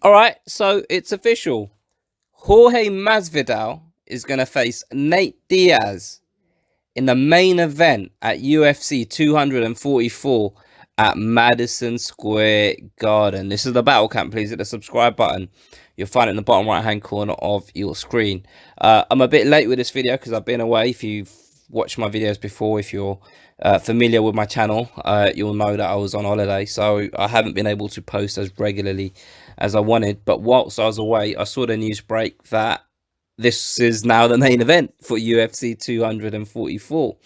All right, so it's official. Jorge Masvidal is going to face Nate Diaz in the main event at UFC 244 at Madison Square Garden. This is the battle camp. Please hit the subscribe button. You'll find it in the bottom right hand corner of your screen. I'm a bit late with this video because I've been away. If you've watched my videos before, if you're familiar with my channel, you'll know that I was on holiday, so I haven't been able to post as regularly as I wanted. But whilst I was away, I saw the news break that this is now the main event for UFC 244.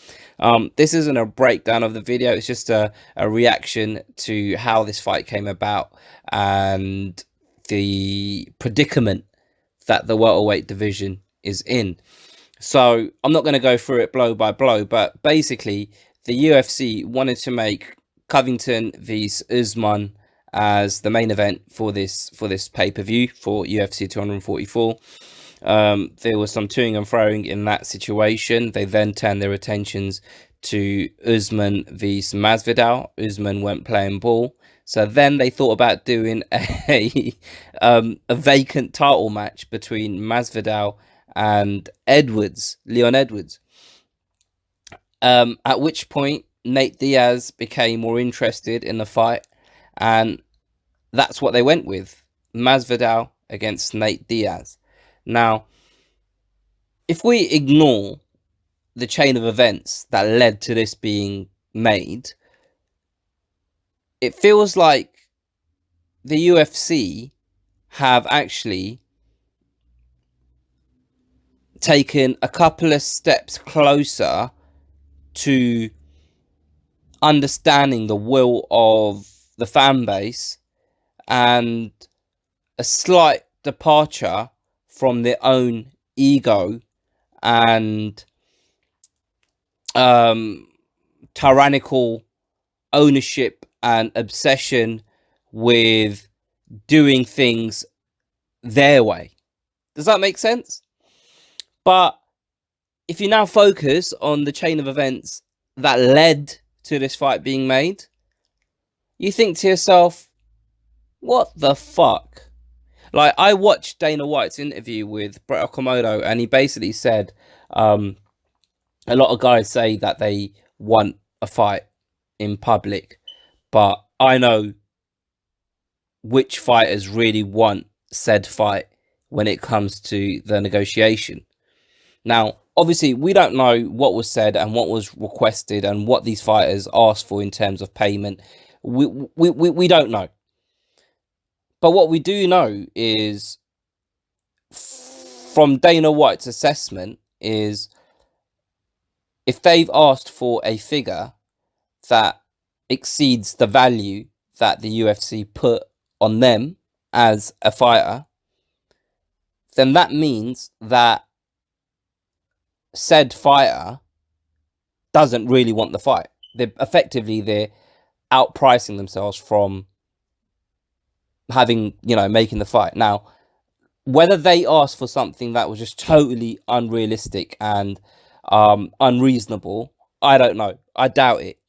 This isn't a breakdown of the video, it's just a reaction to how this fight came about and the predicament that the welterweight division is in. So I'm not going to go through it blow by blow, but basically the UFC wanted to make Covington vs Usman as the main event for this pay-per-view for UFC 244. There was some toing and froing in that situation. They then turned their attentions to Usman vs Masvidal. Usman went playing ball. So then they thought about doing a vacant title match between Masvidal and Leon Edwards. At which point Nate Diaz became more interested in the fight, and that's what they went with. Masvidal against Nate Diaz. Now, if we ignore the chain of events that led to this being made, it feels like the UFC have actually taken a couple of steps closer to understanding the will of the fan base and a slight departure from their own ego and tyrannical ownership and obsession with doing things their way. Does that make sense? But if you now focus on the chain of events that led to this fight being made, you think to yourself, what the fuck? Like, I watched Dana White's interview with Brett Okamoto, and he basically said a lot of guys say that they want a fight in public, but I know which fighters really want said fight when it comes to the negotiation. Now, obviously, we don't know what was said and what was requested and what these fighters asked for in terms of payment. We don't know. But what we do know is, from Dana White's assessment, is if they've asked for a figure that exceeds the value that the UFC put on them as a fighter, then that means that said fighter doesn't really want the fight. They're outpricing themselves from making the fight. Now, whether they asked for something that was just totally unrealistic and unreasonable, I don't know. I doubt it.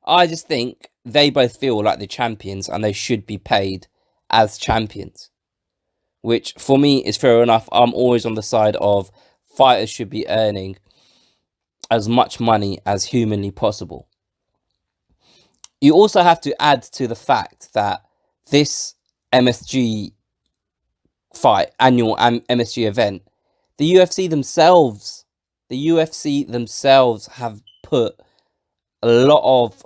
I just think they both feel like they're champions and they should be paid as champions, which for me is fair enough. I'm always on the side of fighters should be earning as much money as humanly possible. You also have to add to the fact that this MSG fight, annual MSG event, the UFC themselves have put a lot of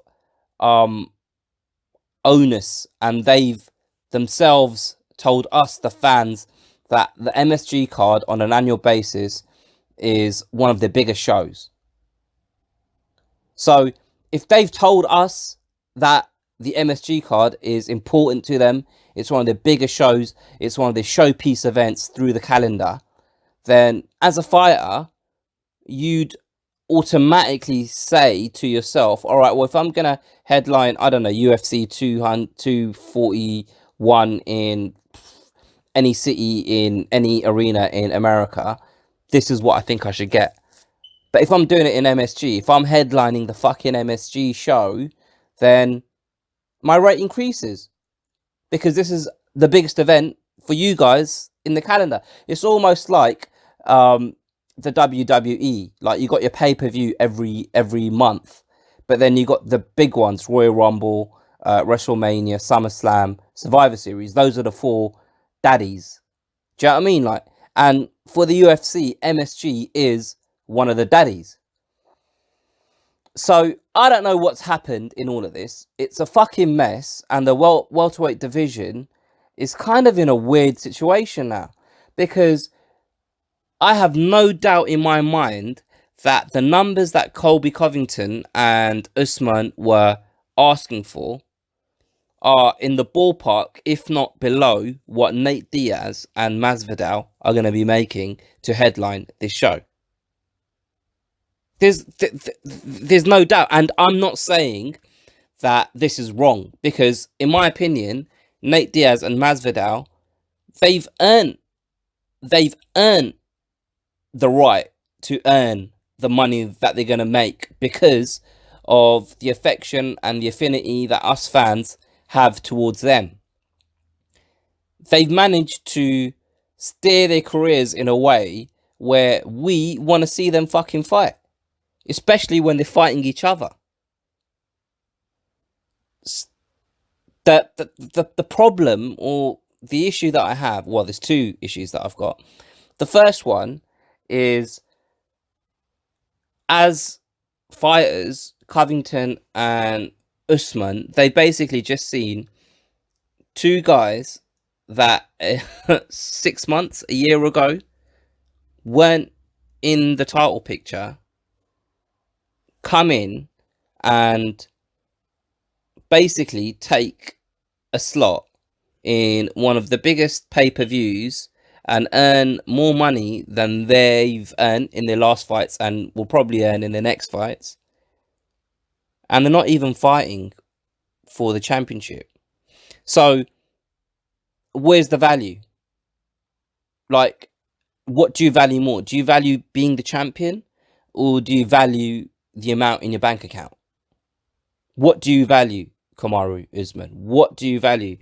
onus, and they've themselves told us, the fans, that the MSG card on an annual basis is one of their biggest shows. So if they've told us that the MSG card is important to them, it's one of their bigger shows, it's one of their showpiece events through the calendar, then as a fighter, you'd automatically say to yourself, all right, well, if I'm going to headline, I don't know, UFC 241 in any city, in any arena in America, this is what I think I should get. But if I'm doing it in MSG, if I'm headlining the fucking MSG show, then my rate increases, because this is the biggest event for you guys in the calendar. It's almost like the WWE. Like, you got your pay-per-view every month, but then you got the big ones: Royal Rumble, WrestleMania, SummerSlam, Survivor Series. Those are the four daddies. Do you know what I mean? Like, and for the UFC, MSG is one of the daddies. So I don't know what's happened in all of this. It's a fucking mess, and the welterweight division is kind of in a weird situation now, because I have no doubt in my mind that the numbers that Colby, Covington and Usman were asking for are in the ballpark, if not below, what Nate Diaz and Masvidal are going to be making to headline this show. There's no doubt, and I'm not saying that this is wrong, because in my opinion, Nate Diaz and Masvidal, they've earned the right to earn the money that they're going to make because of the affection and the affinity that us fans have towards them. They've managed to steer their careers in a way where we want to see them fucking fight, especially when they're fighting each other. The problem, or the issue that I have, well, there's two issues that I've got. The first one is, as fighters, Covington and Usman, they basically just seen two guys that 6 months, a year ago, weren't in the title picture come in and basically take a slot in one of the biggest pay-per-views and earn more money than they've earned in their last fights and will probably earn in their next fights. And they're not even fighting for the championship. So where's the value? Like, what do you value more? Do you value being the champion, or do you value the amount in your bank account? What do you value, Kamaru, Usman? What do you value,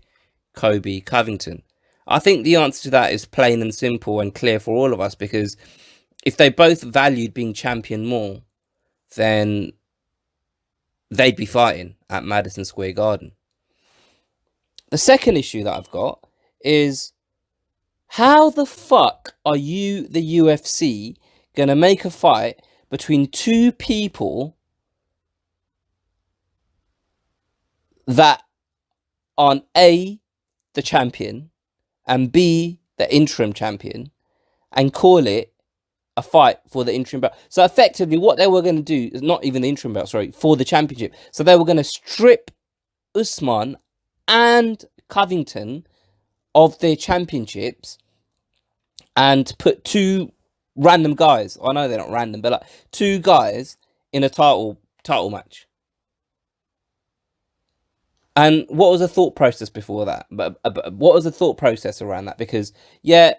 Colby, Covington? I think the answer to that is plain and simple and clear for all of us, because if they both valued being champion more, then they'd be fighting at Madison Square Garden. The second issue that I've got is, how the fuck are you, the UFC, going to make a fight between two people that aren't A, the champion, and B, the interim champion, and call it a fight for the interim belt? So effectively what they were going to do is not even the interim belt, sorry, for the championship. So they were going to strip Usman and Covington of their championships and put two random guys, I know they're not random, but like two guys in a title match. And what was the thought process before that? But what was the thought process around that? Because yeah,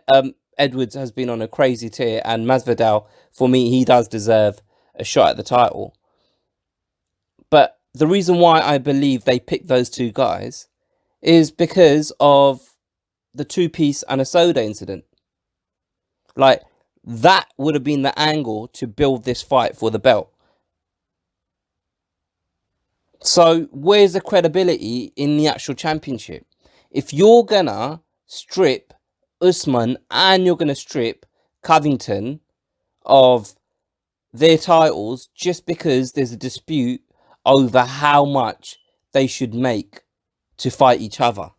Edwards has been on a crazy tear, and Masvidal, for me, he does deserve a shot at the title. But the reason why I believe they picked those two guys is because of the two-piece and a soda incident. Like, that would have been the angle to build this fight for the belt. So where's the credibility in the actual championship? If you're gonna strip Usman and you're gonna strip Covington of their titles just because there's a dispute over how much they should make to fight each other,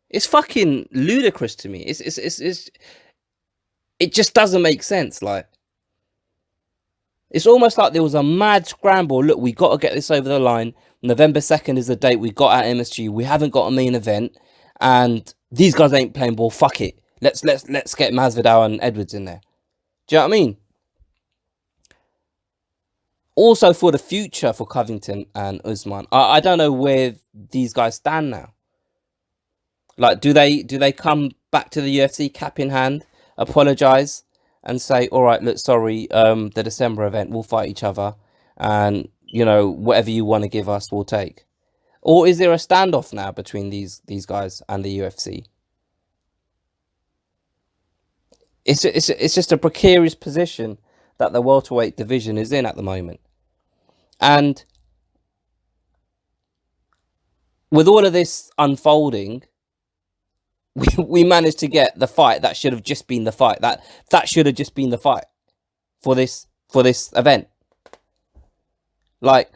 it's fucking ludicrous to me. It just doesn't make sense. Like, it's almost like there was a mad scramble. Look, we got to get this over the line. November 2nd is the date we got at MSG. We haven't got a main event, and these guys ain't playing ball. Fuck it. Let's get Masvidal and Edwards in there. Do you know what I mean? Also, for the future for Covington and Usman, I don't know where these guys stand now. Like, do they come back to the UFC cap in hand, apologize, and say, all right, look, sorry, the December event, we'll fight each other, and, you know, whatever you want to give us, we'll take? Or is there a standoff now between these guys and the UFC? It's just a precarious position that the welterweight division is in at the moment. And with all of this unfolding, we managed to get the fight that should have just been the fight. That should have just been the fight for this event. Like,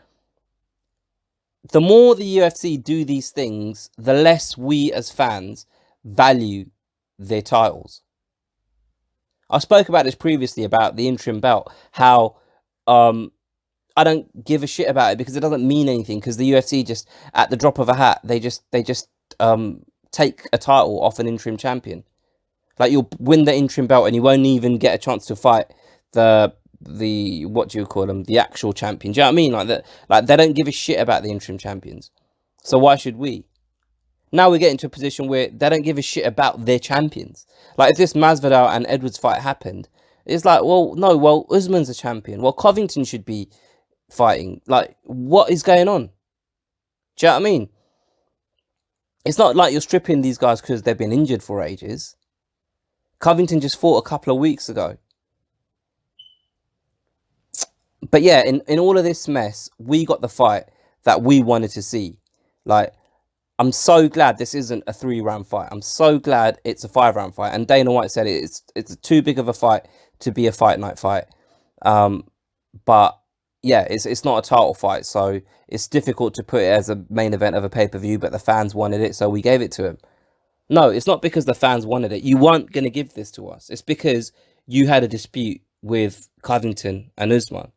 the more the UFC do these things, the less we as fans value their titles. I spoke about this previously about the interim belt, how I don't give a shit about it because it doesn't mean anything, because the UFC just, at the drop of a hat, they just take a title off an interim champion. Like, you'll win the interim belt and you won't even get a chance to fight the what do you call them, the actual champion. Do you know what I mean? Like that, like they don't give a shit about the interim champions. So why should we? Now we get into a position where they don't give a shit about their champions. Like, if this Masvidal and Edwards fight happened, it's like, well, no, well, Usman's a champion. Well, Covington should be fighting. Like, what is going on? Do you know what I mean? It's not like you're stripping these guys because they've been injured for ages. Covington just fought a couple of weeks ago. But yeah, in all of this mess, we got the fight that we wanted to see. Like, I'm so glad this isn't a 3-round fight. I'm so glad it's a 5-round fight. And Dana White said it's too big of a fight to be a fight night fight. But yeah, it's not a title fight, so it's difficult to put it as a main event of a pay-per-view, but the fans wanted it, so we gave it to him. No, it's not because the fans wanted it. You weren't going to give this to us. It's because you had a dispute with Covington and Usman.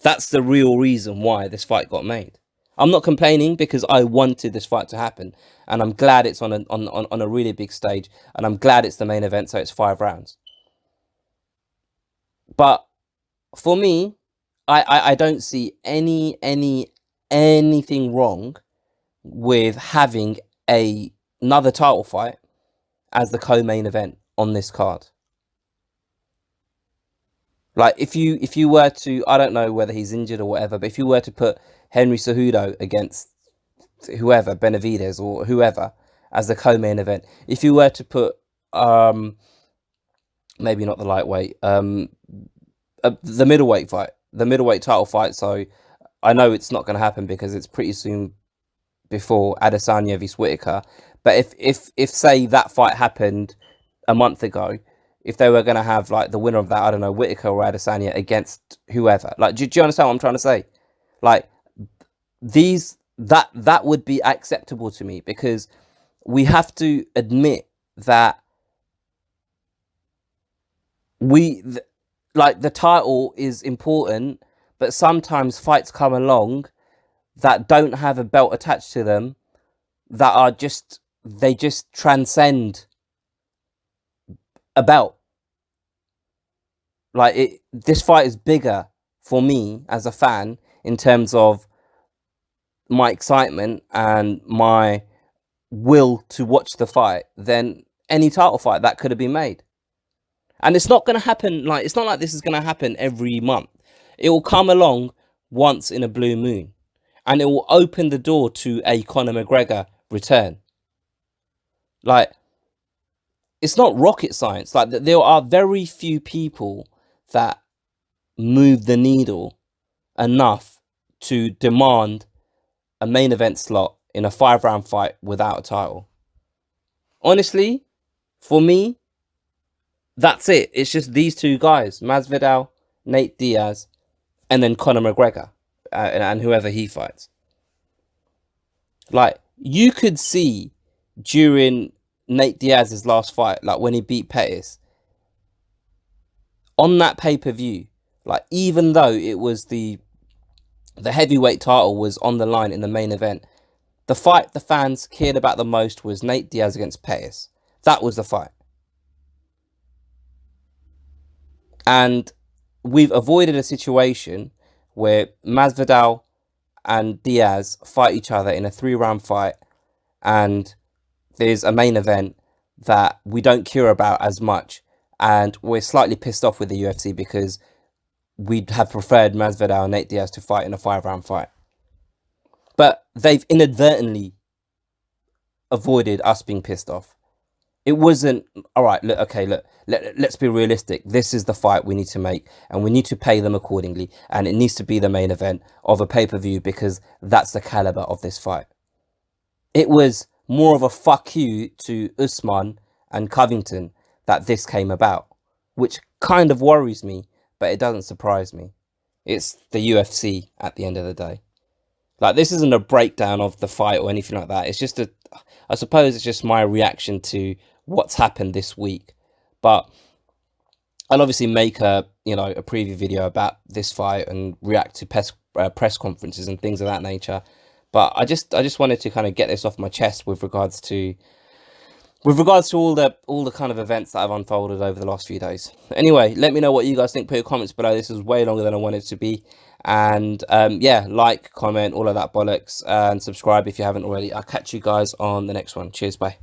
That's the real reason why this fight got made. I'm not complaining because I wanted this fight to happen, and I'm glad it's on a really big stage, and I'm glad it's the main event, so it's 5 rounds. But for me, I don't see anything wrong with having another title fight as the co-main event on this card. Like, if you were to, I don't know whether he's injured or whatever, but if you were to put Henry Cejudo against whoever, Benavidez or whoever, as the co-main event, if you were to put maybe not the lightweight, the middleweight fight, the middleweight title fight, so I know it's not going to happen because it's pretty soon before Adesanya vs Whittaker, but if say that fight happened a month ago, if they were going to have, like, the winner of that, I don't know, Whittaker or Adesanya against whoever, like, do you understand what I'm trying to say? Like, that would be acceptable to me, because we have to admit that like, the title is important, but sometimes fights come along that don't have a belt attached to them, that are they just transcend a belt. Like, this fight is bigger for me as a fan in terms of my excitement and my will to watch the fight than any title fight that could have been made. And it's not going to happen, like, it's not like this is going to happen every month. It will come along once in a blue moon, and it will open the door to a Conor McGregor return. Like, it's not rocket science. Like, there are very few people that move the needle enough to demand a main event slot in a 5-round fight without a title. Honestly, for me, that's it. It's just these two guys, Masvidal, Nate Diaz, and then Conor McGregor, and whoever he fights. Like, you could see during Nate Diaz's last fight, like when he beat Pettis, on that pay-per-view, like, even though it was the heavyweight title was on the line in the main event, the fight the fans cared about the most was Nate Diaz against Pettis. That was the fight. And we've avoided a situation where Masvidal and Diaz fight each other in a 3-round fight, and there's a main event that we don't care about as much, and we're slightly pissed off with the UFC because we'd have preferred Masvidal and Nate Diaz to fight in a 5-round fight. But they've inadvertently avoided us being pissed off. It wasn't all right. Look, okay, look. Let's be realistic. This is the fight we need to make, and we need to pay them accordingly. And it needs to be the main event of a pay-per-view because that's the caliber of this fight. It was more of a fuck you to Usman and Covington that this came about, which kind of worries me, but it doesn't surprise me. It's the UFC at the end of the day. Like, this isn't a breakdown of the fight or anything like that. It's just I suppose it's just my reaction to what's happened this week. But I'll obviously make a preview video about this fight and react to press conferences and things of that nature. But I just wanted to kind of get this off my chest with regards to all the kind of events that have unfolded over the last few days. Anyway, let me know what you guys think. Put your comments below. This is way longer than I wanted it to be. And yeah, like, comment, all of that bollocks, and subscribe if you haven't already. I'll catch you guys on the next one. Cheers, bye.